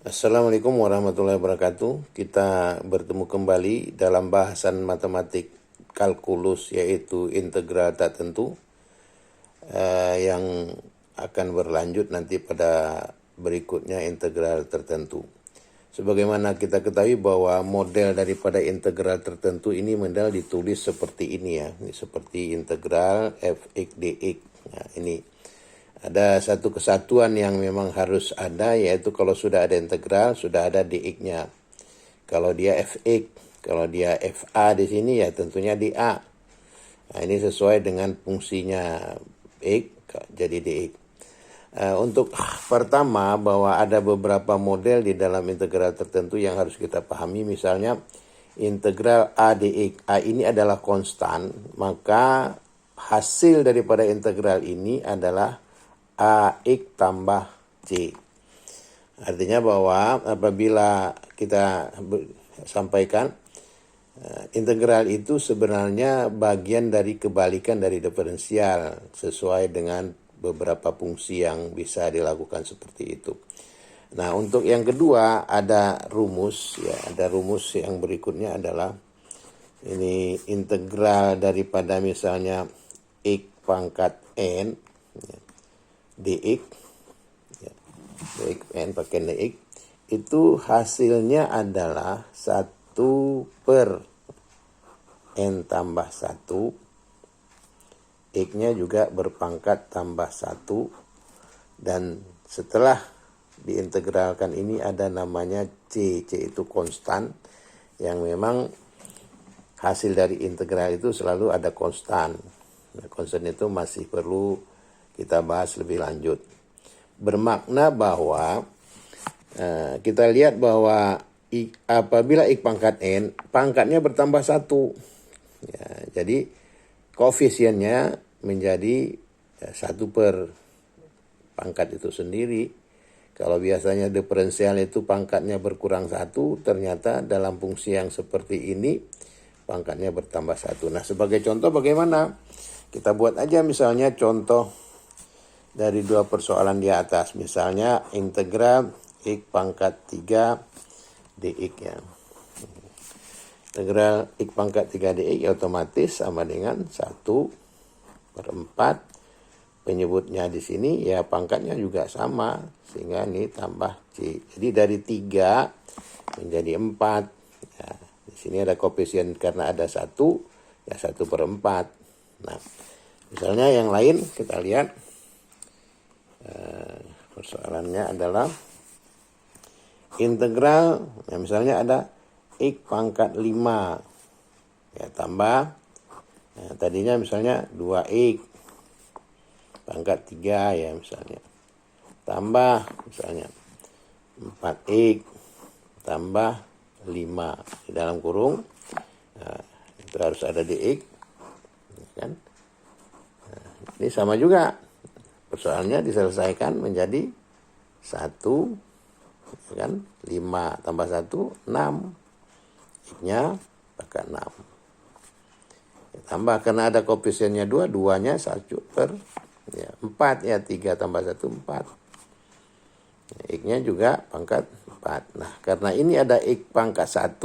Assalamualaikum warahmatullahi wabarakatuh. Kita bertemu kembali dalam bahasan matematik kalkulus, yaitu integral tak tentu, yang akan berlanjut nanti pada berikutnya integral tertentu. Sebagaimana kita ketahui bahwa model daripada integral tertentu ini model ditulis seperti ini ya. Ini seperti integral fx dx. Nah, ini ada satu kesatuan yang memang harus ada, yaitu kalau sudah ada integral, sudah ada dx-nya. Kalau dia fx, kalau dia fa di sini ya tentunya dA. Nah, ini sesuai dengan fungsinya x, jadi dx. Untuk pertama, bahwa ada beberapa model di dalam integral tertentu yang harus kita pahami. Misalnya integral a dx. A ini adalah konstan, maka hasil daripada integral ini adalah AX tambah C. Artinya bahwa apabila kita sampaikan integral itu sebenarnya bagian dari kebalikan dari diferensial sesuai dengan beberapa fungsi yang bisa dilakukan seperti itu. Nah, untuk yang kedua ada rumus ya, ada rumus yang berikutnya adalah ini integral daripada misalnya x pangkat n ya, dx ya, dx n pakai dx itu hasilnya adalah 1 per n tambah 1, x-nya juga berpangkat tambah 1, dan setelah diintegralkan ini ada namanya c. C itu konstan, yang memang hasil dari integral itu selalu ada konstan. Nah, konstan itu masih perlu kita bahas lebih lanjut. Bermakna bahwa kita lihat bahwa apabila x pangkat n, pangkatnya bertambah 1. Ya, jadi koefisiennya menjadi 1 per pangkat itu sendiri. Kalau biasanya diferensial itu pangkatnya berkurang 1, ternyata dalam fungsi yang seperti ini pangkatnya bertambah 1. Nah, sebagai contoh bagaimana? Kita buat aja misalnya contoh dari dua persoalan di atas. Misalnya integral x pangkat 3 dx ya. Integral x pangkat 3 dx ya otomatis sama dengan 1 per 4. Penyebutnya di sini ya pangkatnya juga sama, sehingga ini tambah c. Jadi dari 3 menjadi 4. Ya, di sini ada koefisien karena ada 1, ya 1 per 4. Nah, misalnya yang lain kita lihat. Persoalannya adalah integral, ya misalnya ada x pangkat 5 ya tambah, ya, tadinya misalnya 2x pangkat 3 ya misalnya, tambah misalnya 4x tambah 5 di dalam kurung. Nah, itu harus ada dx kan. Nah, ini sama juga. Persoalannya diselesaikan menjadi 1 kan, 5 tambah 1 6, x-nya pakai 6 ya, tambah karena ada koefisiennya 2, 2-nya 1 per ya 4 ya, 3 tambah 1 4 ya, x-nya juga pangkat 4. Nah, karena ini ada x pangkat 1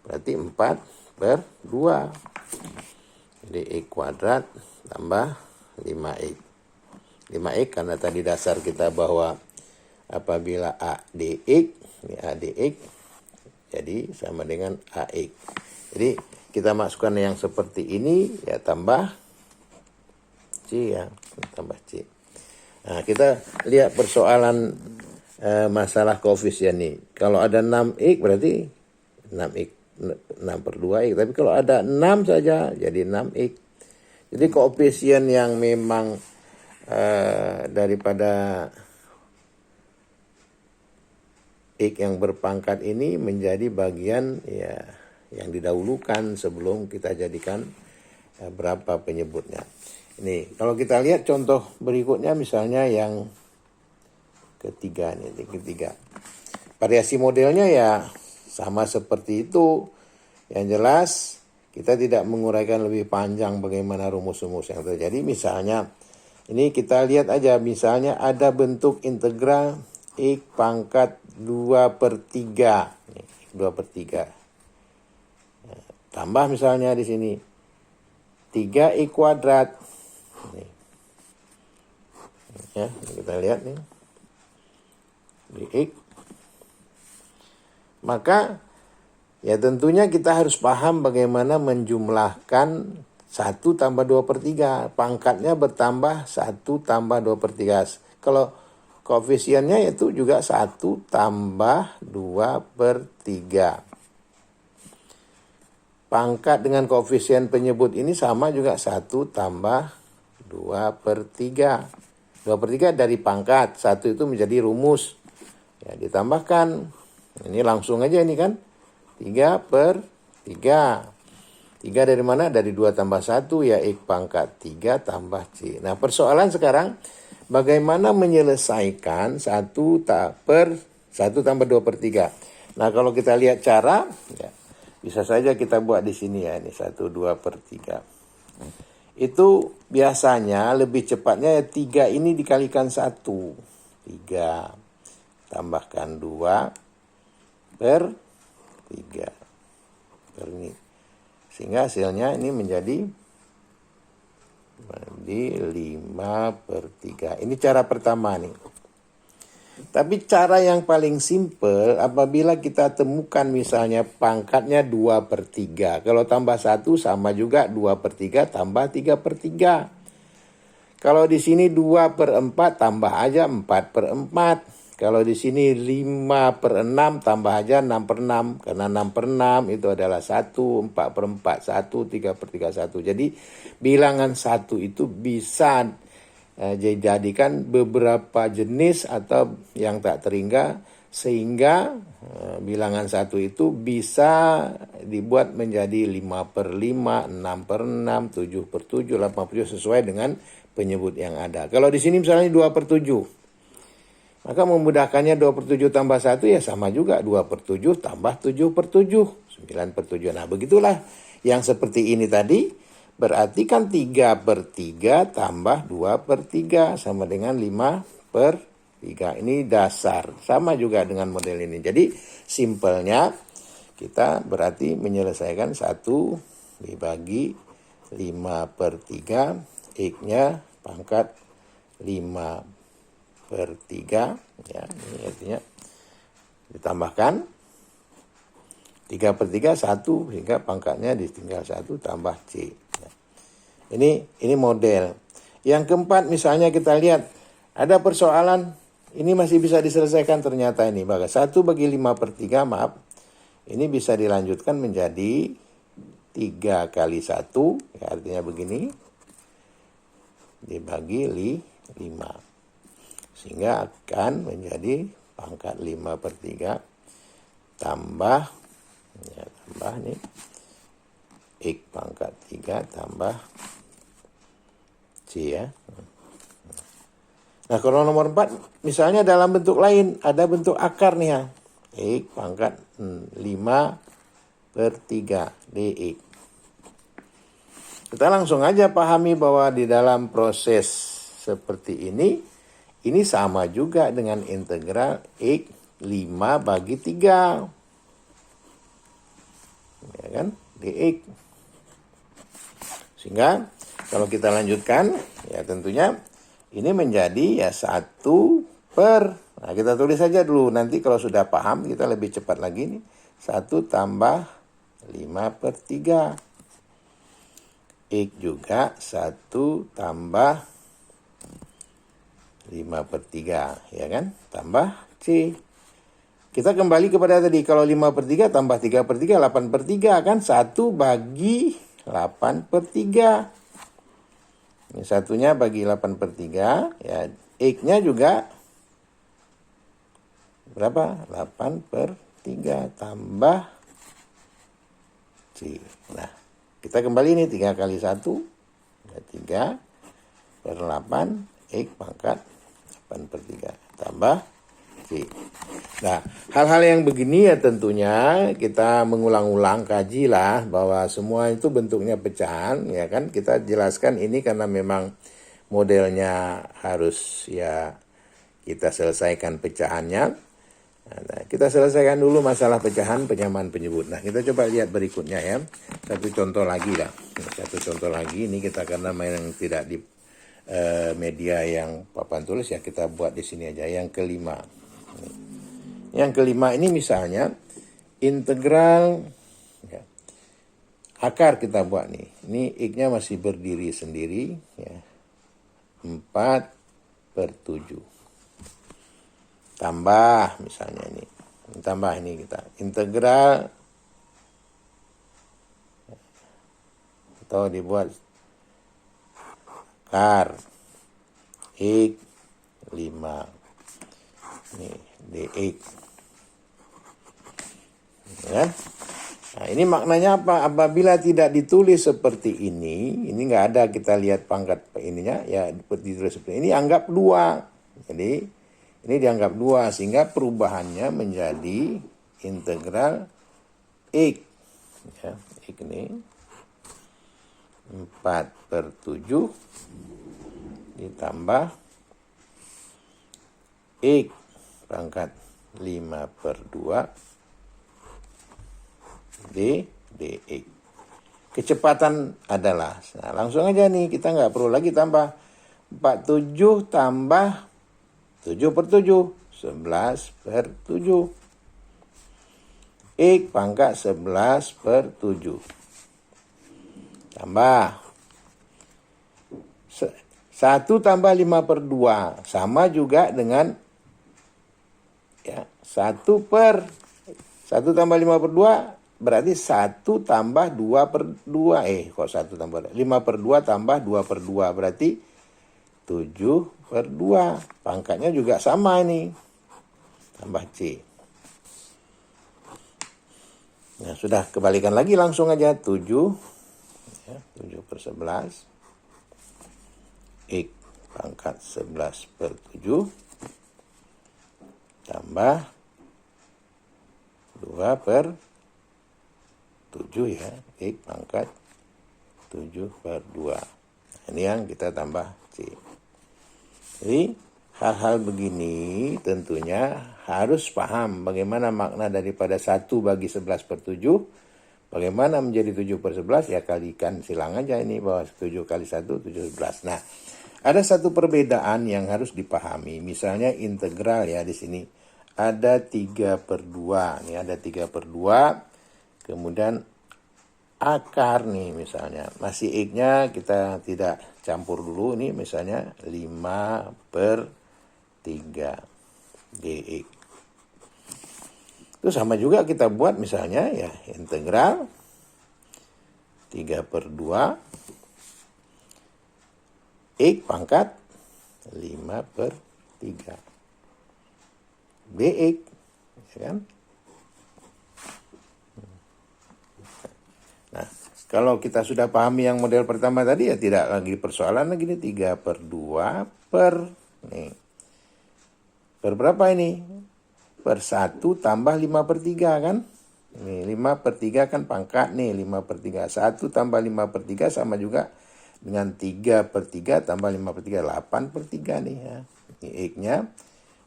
berarti 4 per 2, jadi x kuadrat tambah 5x. 5x karena tadi dasar kita bahwa apabila a dx, ini a dx, jadi sama dengan ax. Jadi kita masukkan yang seperti ini ya, tambah c ya, tambah c. Nah, kita lihat persoalan masalah koefisien nih. Kalau ada 6x berarti 6x 6 per 2x, tapi kalau ada 6 saja jadi 6x. Jadi koefisien yang memang daripada x yang berpangkat ini menjadi bagian ya yang didahulukan sebelum kita jadikan berapa penyebutnya. Ini kalau kita lihat contoh berikutnya, misalnya yang ketiga nih, ketiga. Variasi modelnya ya sama seperti itu. Yang jelas kita tidak menguraikan lebih panjang bagaimana rumus-rumus yang terjadi. Misalnya ini kita lihat aja, misalnya ada bentuk integral X pangkat 2/3. Nih, 2/3. Tambah misalnya di sini 3x kuadrat. Nih. Ya, kita lihat nih. X. Maka ya tentunya kita harus paham bagaimana menjumlahkan 1 tambah 2/3. Pangkatnya bertambah 1 tambah 2/3. Kalau koefisiennya itu juga 1 tambah 2/3. Pangkat dengan koefisien penyebut ini sama juga 1 tambah 2/3. 2/3 dari pangkat, 1 itu menjadi rumus. Ya, ditambahkan, ini langsung aja ini kan, 3/3. 3 dari mana? Dari 2 tambah 1, ya X pangkat 3 tambah C. Nah, persoalan sekarang, bagaimana menyelesaikan 1 tambah 2/3. Nah, kalau kita lihat cara, ya, bisa saja kita buat di sini ya, ini 1, 2/3. Itu biasanya lebih cepatnya ya 3 ini dikalikan 1. 3 tambahkan 2/3. Ini. Sehingga hasilnya ini menjadi 5/3. Ini cara pertama nih. Tapi cara yang paling simple apabila kita temukan misalnya pangkatnya 2/3. Kalau tambah 1 sama juga 2/3 tambah 3/3. Kalau di sini 2/4 tambah aja 4/4. Kalau di sini 5/6 tambah aja 6/6. Karena 6/6 itu adalah 1, 4/4, 1, 3/3, 1. Jadi bilangan 1 itu bisa dijadikan beberapa jenis atau yang tak terhingga, sehingga bilangan 1 itu bisa dibuat menjadi 5/5, 6/6, 7/7, 8/7 sesuai dengan penyebut yang ada. Kalau di sini misalnya 2/7, maka memudahkannya 2/7 tambah 1 ya sama juga 2/7 tambah 7/7, 9/7. Nah, begitulah yang seperti ini tadi. Berarti kan 3/3 tambah 2/3 sama dengan 5/3. Ini dasar. Sama juga dengan model ini. Jadi simpelnya kita berarti menyelesaikan 1 dibagi 5/3. X-nya pangkat 5/3. Ya, ini artinya ditambahkan 3/3 1 sehingga pangkatnya ditinggal 1 tambah C. Ini model. Yang keempat misalnya kita lihat ada persoalan ini masih bisa diselesaikan ternyata ini. Maka 1 bagi 5/3 maaf. Ini bisa dilanjutkan menjadi 3 kali 1. Ya, artinya begini. Dibagi 5. Sehingga akan menjadi pangkat 5/3 tambah nih X pangkat 3 tambah C ya. Nah, kalau nomor 4 misalnya dalam bentuk lain, ada bentuk akar nih ya. X pangkat 5/3 dx. Kita langsung aja pahami bahwa di dalam proses seperti ini sama juga dengan integral X 5/3. Ya kan? Dx. Sehingga kalau kita lanjutkan, ya tentunya ini menjadi ya 1 per. Nah, kita tulis saja dulu. Nanti kalau sudah paham, kita lebih cepat lagi nih. 1 tambah 5/3. X juga 1 tambah 5/3. Ya kan? Tambah C. Kita kembali kepada tadi. Kalau 5/3 tambah 3/3, 8/3 kan? 1 bagi 8/3. Ini satunya bagi 8/3. Ya, X-nya juga berapa? 8/3 tambah C. Nah, kita kembali nih 3 kali 1. Ya, 3/8 X pangkat 8/3 tambah C. Nah, hal-hal yang begini ya tentunya kita mengulang-ulang, kajilah bahwa semua itu bentuknya pecahan, ya kan? Kita jelaskan ini karena memang modelnya harus ya kita selesaikan pecahannya. Nah, kita selesaikan dulu masalah pecahan penyamaan penyebut. Nah, kita coba lihat berikutnya ya. Satu contoh lagi lah. Satu contoh lagi, ini kita karena main tidak di media yang papan tulis ya, kita buat di sini aja. Yang kelima. Yang kelima ini misalnya integral ya, akar kita buat nih. Ini X-nya masih berdiri sendiri ya. 4/7. Tambah misalnya ini. Tambah ini kita. Integral atau dibuat akar X 5. Ini dx. Ya. Nah, ini maknanya apa? Apabila tidak ditulis seperti ini nggak ada, kita lihat pangkat ininya ya ditulis seperti ini, anggap 2. Jadi ini dianggap 2 sehingga perubahannya menjadi integral X. Ya, X ini 4/7 ditambah X pangkat 5/2 dx. Kecepatan adalah, nah langsung aja nih, kita nggak perlu lagi tambah 47 tambah 7/7, 11/7. X pangkat 11/7. Tambah 1 tambah 5/2 sama juga dengan ya 1 tambah 5/2 berarti 1 tambah 2/2. Kok 1 tambah 5/2 tambah 2/2 berarti 7/2. Pangkatnya juga sama ini. Tambah C. Nah, sudah kebalikan lagi langsung aja 7. Ya, 7/11. X pangkat 11/7 tambah 2/7 ya. X pangkat 7/2. Ini yang kita tambah C. Jadi hal-hal begini tentunya harus paham bagaimana makna daripada 1 bagi 11/7. Bagaimana menjadi 7/11 ya, kalikan silang aja ini, bahwa 7 kali 1 7/11. Nah, ada satu perbedaan yang harus dipahami. Misalnya integral ya, di sini ada 3/2. Ini ada 3/2. Kemudian akar nih misalnya. Masih X-nya kita tidak campur dulu. Ini misalnya 5/3 dx. Itu sama juga kita buat misalnya ya integral 3/2 X pangkat 5/3 dx, ya kan? Nah, kalau kita sudah pahami yang model pertama tadi ya tidak lagi persoalan lagi nih. 3/2 nih. Per berapa ini? Per 1 tambah 5/3 kan? Nih 5/3 kan pangkat nih 5/3. 1 tambah 5/3 sama juga dengan 3/3 tambah 5/3. 8/3 nih ya. Ini X-nya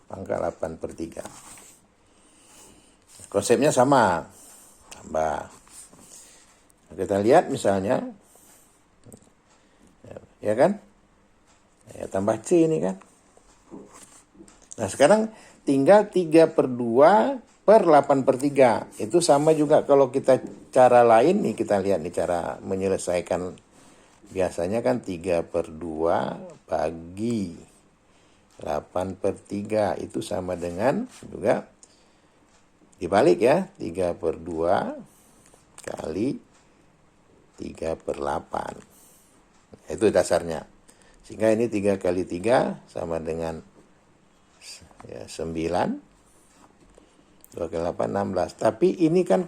pangkat 8/3. Konsepnya sama. Tambah. Kita lihat misalnya, ya kan? Ya tambah C ini kan. Nah sekarang tinggal 3/2 per 8/3. Itu sama juga kalau kita cara lain nih, kita lihat nih cara menyelesaikan. Biasanya kan 3/2 bagi 8/3 itu sama dengan juga dibalik ya. 3/2 kali 3/8. Itu dasarnya. Sehingga ini 3 kali 3 sama dengan ya, 9. 2 kali 8, 16. Tapi ini kan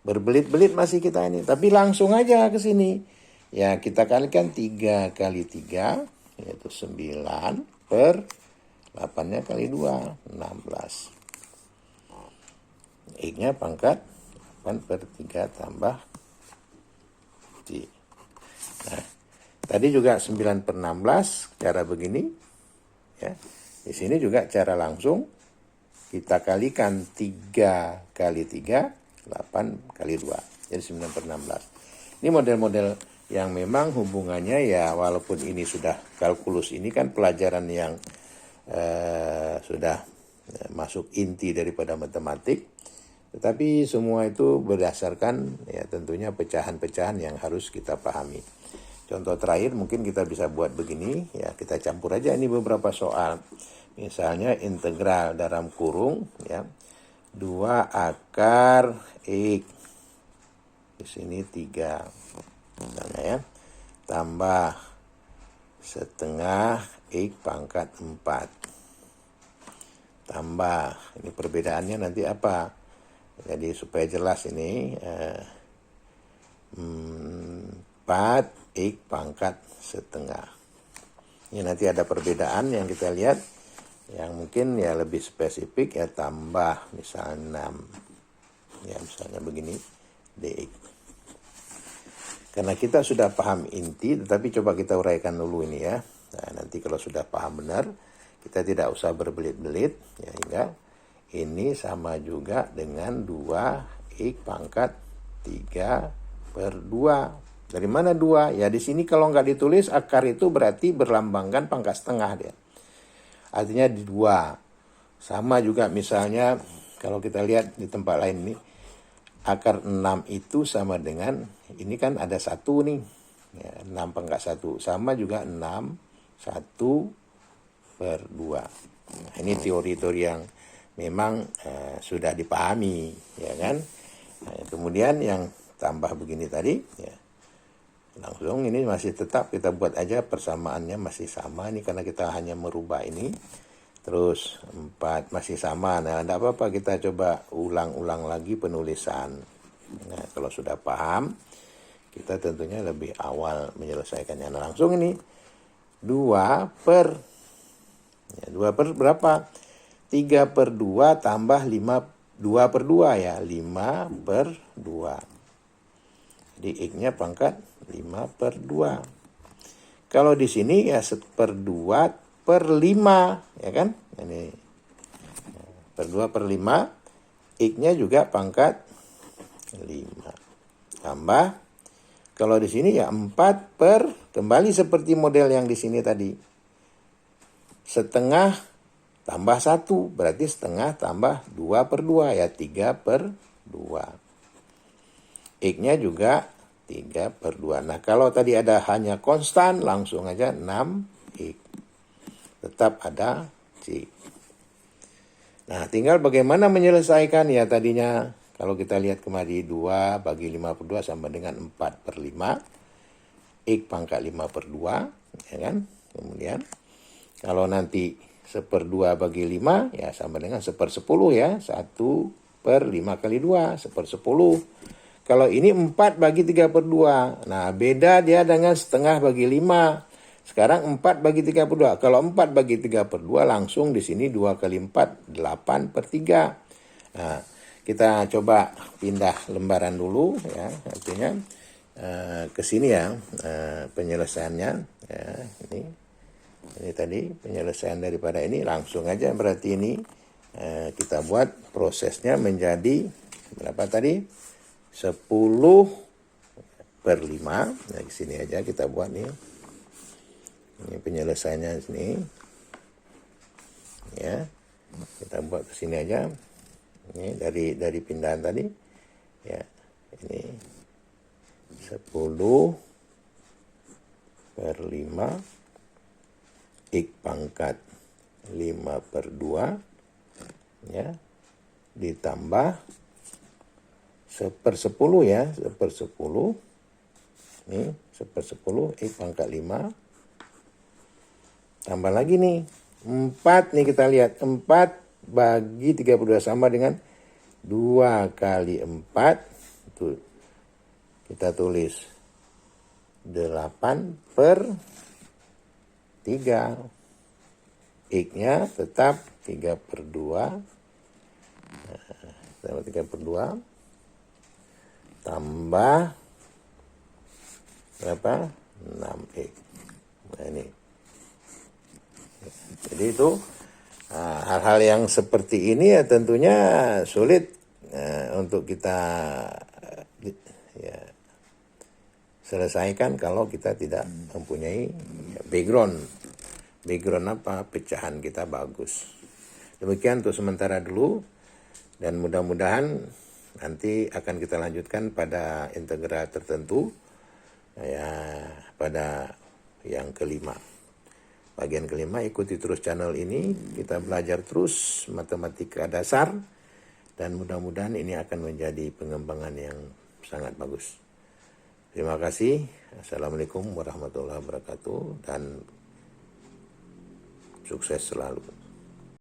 berbelit-belit masih kita ini. Tapi langsung aja ke sini. Ya kita kalikan 3 kali 3. Yaitu 9 per 8-nya kali 2. 16. X-nya pangkat 8/3 tambah C. Nah, tadi juga 9/16 cara begini ya. Di sini juga cara langsung kita kalikan 3 kali 3, 8 kali 2. Jadi 9 per 16. Ini model-model yang memang hubungannya ya, walaupun ini sudah kalkulus, ini kan pelajaran yang sudah masuk inti daripada matematik, tetapi semua itu berdasarkan ya tentunya pecahan-pecahan yang harus kita pahami. Contoh terakhir mungkin kita bisa buat begini, ya kita campur aja ini beberapa soal. Misalnya integral dalam kurung ya 2 akar X, di sini 3 misalnya ya, tambah setengah X pangkat 4, tambah, ini perbedaannya nanti apa, jadi supaya jelas ini 4X pangkat setengah. Ini nanti ada perbedaan yang kita lihat, yang mungkin ya lebih spesifik ya, tambah misalnya 6, ya misalnya begini dx. Karena kita sudah paham inti, tetapi coba kita uraikan dulu ini ya. Nah, nanti kalau sudah paham benar, kita tidak usah berbelit-belit ya, hingga ini sama juga dengan 2x pangkat 3 per 2. Dari mana 2? Ya di sini kalau nggak ditulis akar itu berarti berlambangkan pangkat setengah dia. Artinya di 2. Sama juga misalnya kalau kita lihat di tempat lain ini, akar 6 itu sama dengan, ini kan ada 1 nih. Ya, 6 pangkat 1. Sama juga 6, 1 per 2. Nah, ini teori-teori yang memang sudah dipahami, ya kan. Nah, kemudian yang tambah begini tadi, ya langsung ini masih tetap kita buat aja persamaannya masih sama. Ini karena kita hanya merubah ini. Terus 4 masih sama. Nah, tidak apa-apa, kita coba ulang-ulang lagi penulisan. Nah, kalau sudah paham, kita tentunya lebih awal menyelesaikannya. Nah, langsung ini 2 per, ya, 2 per berapa? 3 per 2 tambah 5, 2 per 2 ya, 5 per 2. Jadi X-nya pangkat 5 per 2. Kalau di sini ya 1 per 2 per 5, ya kan? Ini per 2 per 5, X-nya juga pangkat 5. Tambah, kalau di sini ya 4 per, kembali seperti model yang di sini tadi. Setengah tambah 1, berarti setengah tambah 2 per 2, ya 3 per 2. X-nya juga 3 per 2. Nah, kalau tadi ada hanya konstan, langsung aja 6X. Tetap ada C. Nah, tinggal bagaimana menyelesaikan ya tadinya. Kalau kita lihat kemari 2 bagi 5 per 2 sama dengan 4 per 5. X pangkat 5 per 2. Ya kan? Kemudian, kalau nanti 1/2 bagi 5, ya sama dengan 1/10 ya. 1 per 5 kali 2, 1/10. Kalau ini 4 bagi 3 per 2. Nah, beda dia dengan setengah bagi 5. Sekarang 4 bagi 3 per 2. Kalau 4 bagi 3 per 2, langsung di sini 2 kali 4, 8 per 3. Nah, kita coba pindah lembaran dulu ya. Artinya ke sini ya penyelesaiannya. Ya, ini tadi penyelesaian daripada ini, langsung aja berarti ini kita buat prosesnya menjadi berapa tadi? 10 per 5. Nah, di sini aja kita buat nih. Ini penyelesaiannya sini. Ya. Kita buat ke sini aja. Ini dari pindahan tadi. Ya. Ini 10 per 5 X pangkat 5 per 2 ya, ditambah 1/10 ya, 1/10 ini 1/10 X pangkat 5, tambah lagi nih 4 nih, kita lihat 4 bagi 32 sama dengan 2 kali 4 itu kita tulis 8 per 3. X-nya tetap 3 per 2. Tambah 3 per 2. Tambah berapa? 6X. Nah, ini. Jadi itu Hal-hal yang seperti ini ya tentunya sulit untuk kita ya, selesaikan kalau kita tidak mempunyai background apa, pecahan kita bagus. Demikian untuk sementara dulu, dan mudah-mudahan nanti akan kita lanjutkan pada integral tertentu ya, pada yang kelima. Bagian kelima, ikuti terus channel ini, kita belajar terus matematika dasar, dan mudah-mudahan ini akan menjadi pengembangan yang sangat bagus. Terima kasih. Assalamualaikum warahmatullahi wabarakatuh, dan sukses selalu.